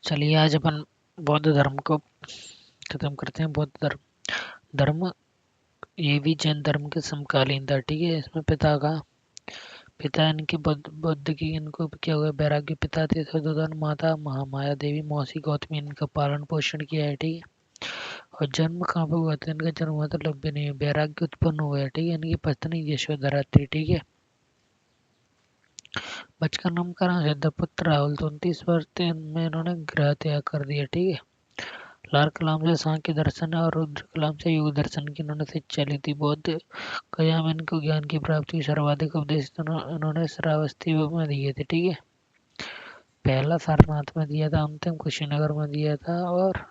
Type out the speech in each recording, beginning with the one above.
चलिए आज अपन बौद्ध धर्म को खत्म करते हैं। बौद्ध धर्म ये भी जैन धर्म के समकालीन था। ठीक है, इसमें पिता इनके बुद्ध की इनको क्या हुआ, वैराग्य पिता थे शोधोधन, माता महामाया देवी, मौसी गौतमी, इनका पालन पोषण किया है। ठीक है, और जन्म कहाँ पे हुआ था, इनका जन्म हुआ था लुम्बिनी में, वैराग्य उत्पन्न हुआ है। ठीक है, इनकी पत्नी यशोधरा थी। ठीक है, बचकर नामकरण सिद्धपुत्र राहुल 29 वर्ष थे में इन्होंने गृह त्याग कर दिया। ठीक है, लाल कलाम से सांख्य दर्शन और रुद्र कलाम से योग दर्शन की इन्होंने शिक्षा ली थी। बौद्ध गया में इनको ज्ञान की प्राप्ति सर्वाधिक उपदेश इन्होंने श्रावस्ती में दिए थे। ठीक है, पहला सारनाथ में दिया था, अंतिम कुशीनगर में दिया था, और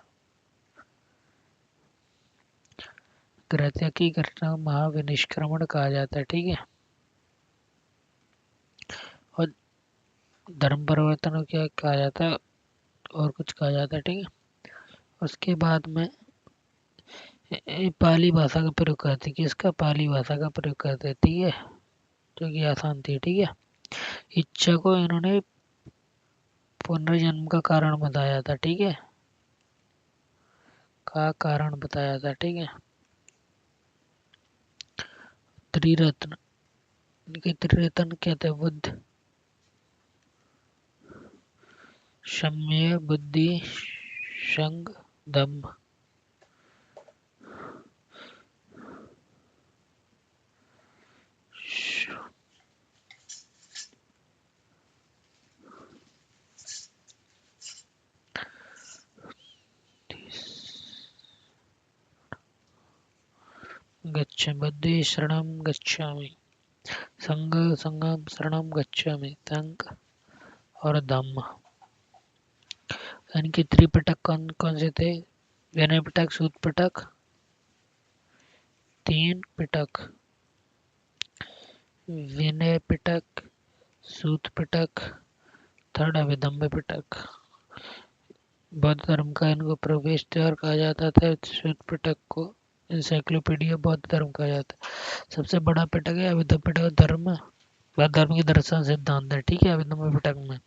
गृहत्याग की घटना महाविनिष्क्रमण कहा जाता है। ठीक है, और धर्म परिवर्तन को क्या कहा जाता है और कुछ कहा जाता है। ठीक है, उसके बाद में पाली भाषा का प्रयोग करते, किसका, पाली भाषा का प्रयोग करते। ठीक है, जो कि आसान थी। ठीक है, इच्छा को इन्होंने पुनर्जन्म का कारण बताया था। ठीक है, का कारण बताया था। ठीक है, त्रिरत्न, इनके त्रिरत्न क्या थे, बुद्ध, सम्य बुद्धि, संग, दम्भ। गच्छ बुद्धि शरणं गच्छामि, संगम शरणं गच्छामि, तंग और दम्म। इनके त्रिपिटक कौन कौन से थे, विनय पिटक, सूत पिटक, तीन पिटक, विनय पिटक, सूत पिटक, थर्ड अभिधम्म पिटक। बौद्ध धर्म का इनको प्रवेश द्वार कहा जाता था। सूत पिटक को इंसाइक्लोपीडिया बौद्ध धर्म कहा जाता है। सबसे बड़ा पिटक है अभिधम्म पिटक, बौद्ध धर्म के दर्शन सिद्धांत है। ठीक है, अभिधम्म पिटक में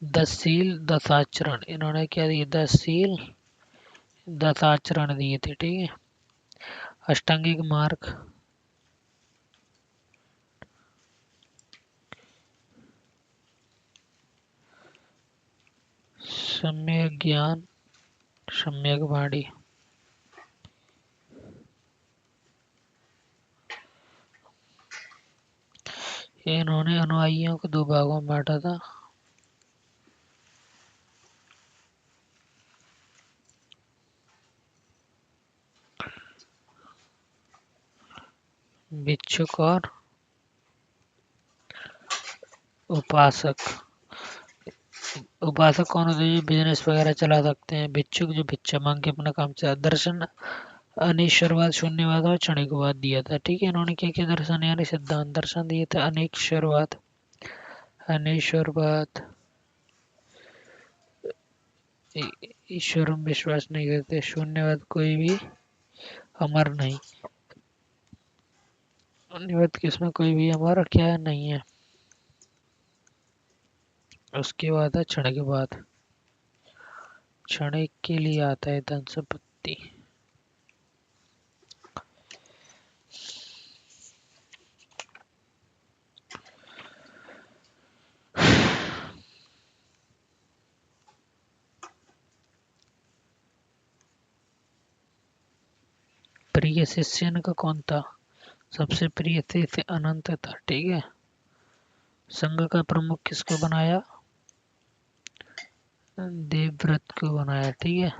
10 शील 10 आचरण इन्होंने क्या दिए, 10 शील 10 आचरण दिए थे। ठीक है, अष्टांगिक मार्ग, सम्यक ज्ञान, सम्यक वाणी। इन्होंने अनुयायियों को 2 भागों में बांटा था। भिक्षुक और उपासक। उपासक कौन होते हैं, जो बिजनेस वगैरह चला सकते हैं। भिक्षुक जो भिक्षा मांग के अपना काम चला। दर्शन अनिश्वरवाद, शून्यवाद और क्षणिकवाद दिया था। ठीक है, इन्होंने क्या क्या दर्शन यानी सिद्धांत दर्शन दिए थे। अनिश्वरवाद, अनिश्वरवाद ईश्वर में विश्वास नहीं करते। शून्यवाद, कोई भी अमर नहीं, शून्यवाद किसमें कोई भी अमर क्या नहीं है। उसके बाद है क्षणिकवाद, क्षणिक के लिए आता है धन संपत्ति। प्रिय शिष्य इनका कौन था, सबसे प्रिय शिष्य अनंत था। ठीक है, संघ का प्रमुख किसको बनाया, देवव्रत को बनाया। ठीक है,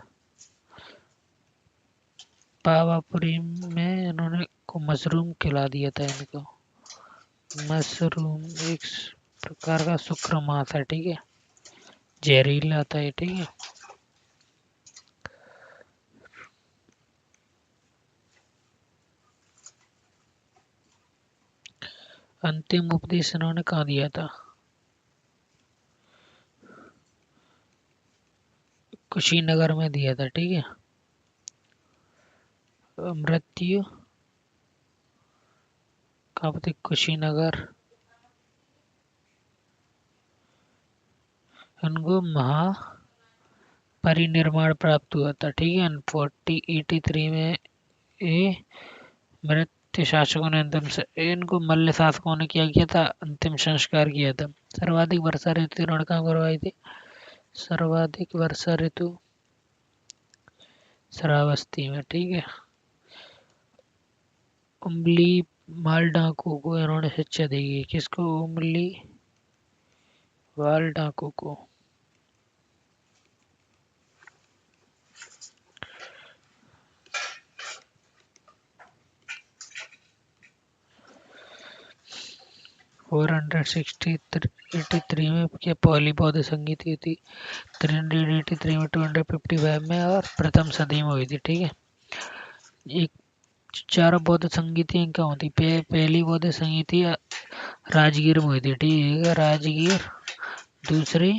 पावापुरी में इन्होंने को मशरूम खिला दिया था इनको। मशरूम एक प्रकार का शुक्र मांस है। ठीक है, जहरीला था ये। ठीक है, अंतिम उपदेश इन्होंने कहा दिया था, कुशीनगर में दिया था। ठीक है, मृत्यु कहाँ पे, कुशीनगर। उनको महापरिनिर्वाण प्राप्त हुआ था। ठीक है, 1483 में ये मृत्यु शासकों ने इनको मल्ल शासकों ने क्या किया था, अंतिम संस्कार किया था। सर्वाधिक वर्षा ऋतु इन्होंने कहाँ करवाई थी? सर्वाधिक वर्षा ऋतु श्रावस्ती में। ठीक है, उम्बली माल डाकू को इन्होंने शिक्षा दी गई। किसको? उम्बली वाल डाकू को। फोर हंड्रेड 83 में क्या पहली बौद्ध संगीति थी? 383 में, 255 में और प्रथम सदी में हुई थी। ठीक है, एक चार बौद्ध संगीतियाँ क्या होती? पहली बौद्ध संगीति राजगीर में हुई थी। ठीक है, राजगीर। दूसरी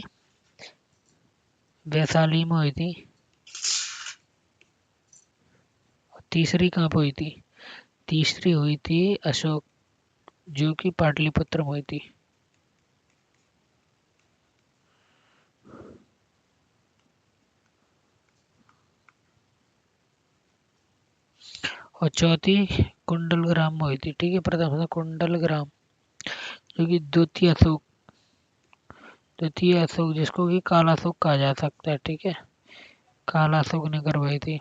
वैशाली में हुई थी। तीसरी कहाँ पे हुई थी? तीसरी हुई थी अशोक, जो कि पाटलिपुत्र में हुई थी। और चौथी कुंडलग्राम में हुई थी। ठीक है, प्रथम था कुंडलग्राम, जो कि द्वितीय अशोक जिसको कि काला अशोक कहा जा सकता है। ठीक है, काला अशोक ने करवाई थी।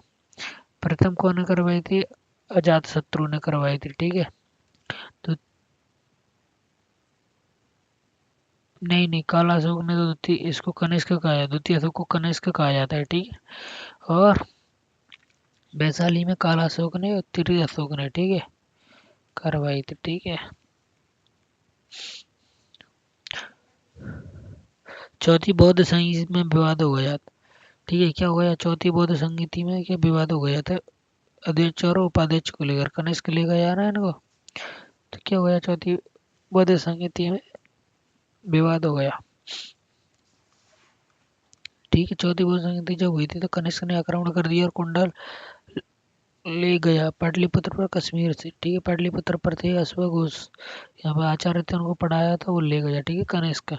प्रथम कौन ने करवाई थी? अजात शत्रु ने करवाई थी। ठीक है, तो नहीं नहीं, काला अशोक ने तो द्वितीय, इसको कनिष्क कहा जाता है, द्वितीय अशोक को कनिष्क कहा जाता है। ठीक है, और वैशाली में काला अशोक ने और तृतीय अशोक ने, ठीक है, करवाई थी। ठीक है, चौथी बौद्ध संगीत में विवाद हो गया। ठीक है, क्या हो गया? चौथी बौद्ध संगीति में क्या विवाद हो गया था? अध्यक्ष और उपाध्यक्ष को लेकर, कनिष्क ले गया ना इनको, तो क्या हो गया? चौथी बौद्ध संगीति में विवाद हो गया। ठीक है, चौथी बौद्ध संगीति जब हुई थी तो कनिष्क ने आक्रमण कर दिया और कुंडल ले गया पाटलिपुत्र पर कश्मीर से। ठीक है, पाटलिपुत्र पर थे अश्वघोष, यहाँ पर आचार्य थे, उनको पढ़ाया था, वो ले गया। ठीक है, कनिष्क।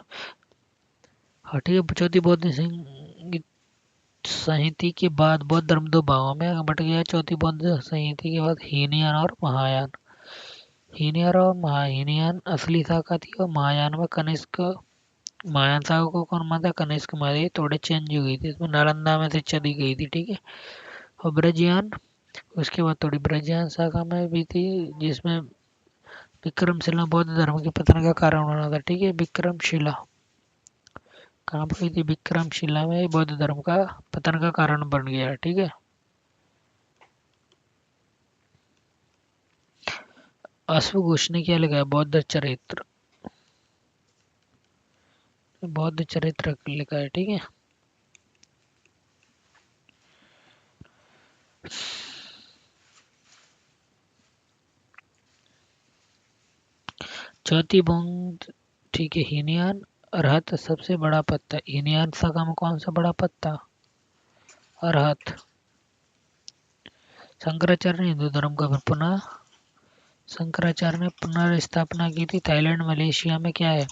हाँ, ठीक है, चौथी बौद्ध संगीत संहिता के बाद बौद्ध धर्म दो भागों में बट गया। चौथी बौद्ध संहिता के बाद हीनयान और महायान। हीनयान और हीनयान असली शाखा थी और महायान में कनिष्क। महायान शाखा को कौन मानता? कनिष्क मानते। थोड़े चेंज हो गई थी, इसमें नालंदा में शिक्षा दी गई थी। ठीक है, और ब्रजयान, उसके बाद थोड़ी ब्रजयान शाखा में भी थी, जिसमें विक्रमशिला बौद्ध धर्म के पतन का कारण बना था। ठीक है, विक्रमशिला कहाँ पर हुई थी? विक्रमशिला में बौद्ध धर्म का पतन का कारण बन गया। ठीक है, अश्वघोष ने क्या लिखा है? बौद्ध चरित्र, बौद्ध चरित्र लिखा है। ठीक है, चौथी बौद्ध। ठीक है, हीनयान अरहत सबसे बड़ा पत्ता। हीनयान शाखा में कौन सा बड़ा पत्ता? अरहत। शंकराचार्य ने हिंदू धर्म का फिर पुनः शंकराचार्य ने पुनर्स्थापना की थी थाईलैंड मलेशिया में। क्या है?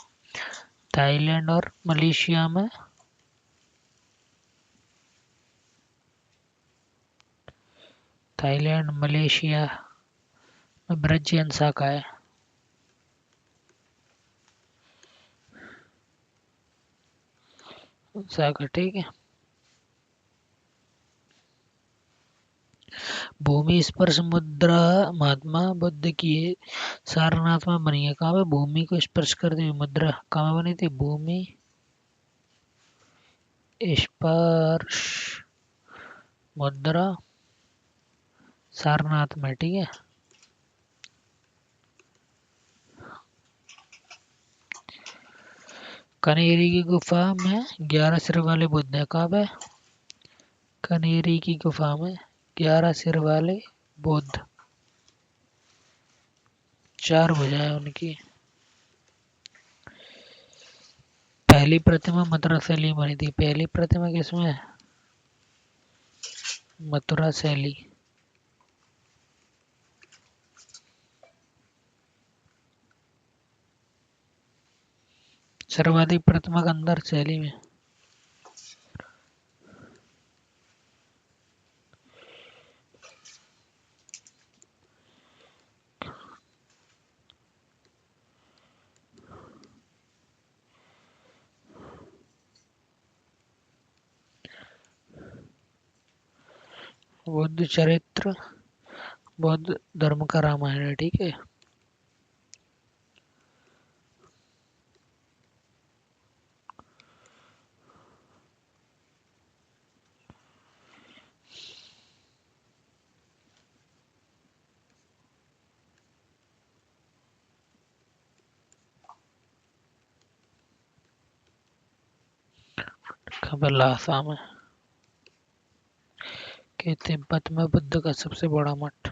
थाईलैंड और मलेशिया में थाईलैंड मलेशिया में ब्रजियन शाखा है। शाखा। ठीक है, भूमि स्पर्श मुद्रा महात्मा बुद्ध की है, सारनाथ में बनी है। कहाँ पे? भूमि को स्पर्श करती हुई मुद्रा कहाँ में बनी थी? भूमि स्पर्श मुद्रा सारनाथ में। ठीक है, कनेरी की गुफा में 11 सिर वाले बुद्ध है। कहाँ पे? कनेरी की गुफा में 11 सिर वाले बुद्ध, 4 भुजाएं उनकी। पहली प्रतिमा मथुरा शैली बनी थी। पहली प्रतिमा किसमें? मथुरा शैली। सर्वाधिक प्रतिमा अंदर शैली में। बुद्ध चरित्र बौद्ध धर्म का रामायण है, ठीक है। खबर लासा में कि तिब्बत में बुद्ध का सबसे बड़ा मठ,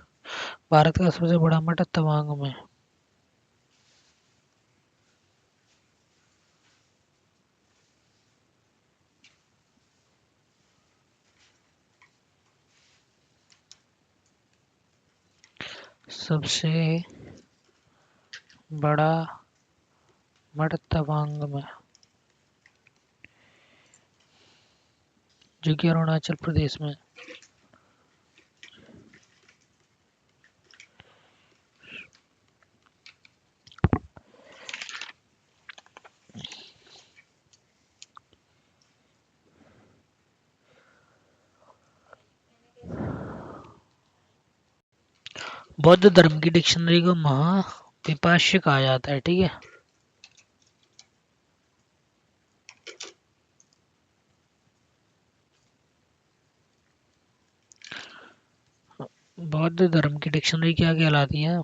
भारत का सबसे बड़ा मठ तवांग में। सबसे बड़ा मठ तवांग में, जो कि अरुणाचल प्रदेश में। बौद्ध धर्म की डिक्शनरी को महाविभाष्य कहा जाता है, ठीक है। बौद्ध धर्म की डिक्शनरी क्या कहलाती है?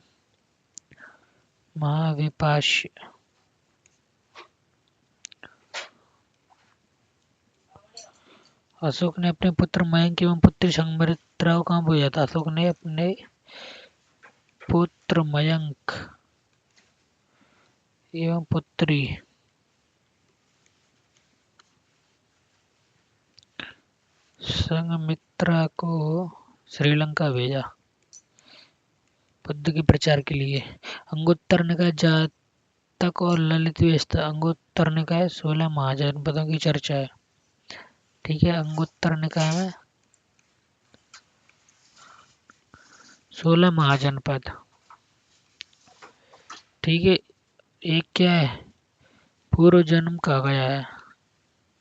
महाविभाष्य। अशोक ने अपने पुत्र मयंक एवं पुत्री संघमित्रा को कहाँ भेजा था? अशोक ने अपने पुत्र मयंक एवं पुत्री संघमित्रा को श्रीलंका भेजा बुद्ध के प्रचार के लिए। अंगुत्तर निकाय जातक और ललित व्यवस्था। अंगुत्तर निकाय 16 महाजनपदों की चर्चा है, ठीक है। अंगुत्तर निकाय में 16 महाजनपद, ठीक है। एक क्या है? पूर्व जन्म कहा गया है,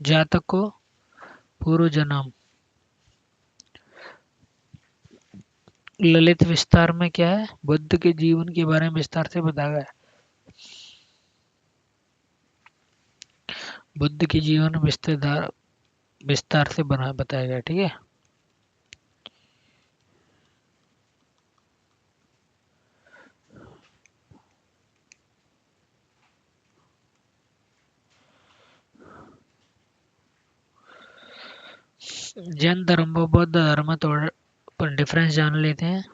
जातक को पूर्व जन्म। ललित विस्तार में क्या है? बुद्ध के जीवन के बारे में विस्तार से बताया गया है। बुद्ध के जीवन विस्तार से बताया गया, ठीक है। जैन धर्म और बौद्ध धर्म थोड़ा पर डिफरेंस जान लेते हैं।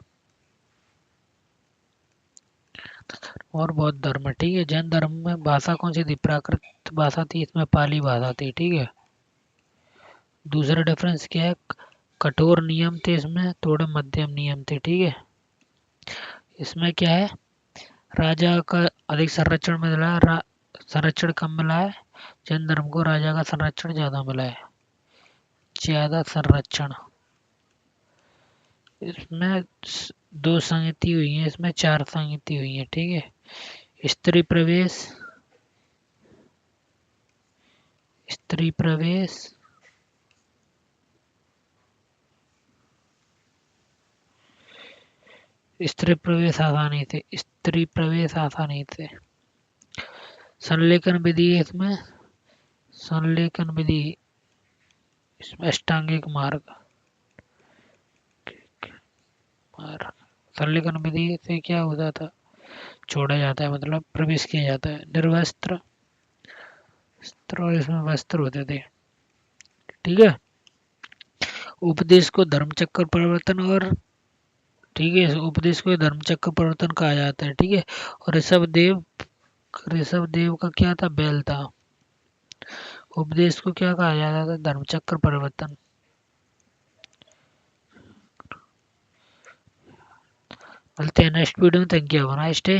और बौद्ध धर्म, ठीक है। जैन धर्म में भाषा कौन सी थी? प्राकृत भाषा थी, इसमें पाली भाषा थी, ठीक है। दूसरा डिफरेंस क्या है? कठोर नियम थे, इसमें थोड़े मध्यम नियम थे, ठीक है। इसमें क्या है? राजा का अधिक संरक्षण मिला, संरक्षण कम मिला है। जैन धर्म को राजा का संरक्षण ज्यादा मिला है, ज्यादा संरक्षण। इसमें 2 संगति हुई है, इसमें 4 संगति हुई है, ठीक है। स्त्री प्रवेश, स्त्री प्रवेश, स्त्री प्रवेश आसानी थे, स्त्री प्रवेश आसानी थे। संलेखन विधि है इसमें, संलेखन विधि, इसमें अष्टांगिक मार्ग, मार्ग। संलेखन विधि से क्या होता था? छोड़ा जाता है, मतलब प्रवेश किया जाता है। निर्वस्त्र, वस्त्र, और इसमें वस्त्र होते थे, ठीक है। उपदेश को धर्मचक्र परिवर्तन, और ठीक है, उपदेश को धर्मचक्र परिवर्तन कहा जाता है, ठीक है। और ऋषभ देव का क्या था? बैल था। उपदेश को क्या कहा जाता था? धर्मचक्र परिवर्तन। मिलते हैं नेक्स्ट वीडियो में। Thank you, have a nice day.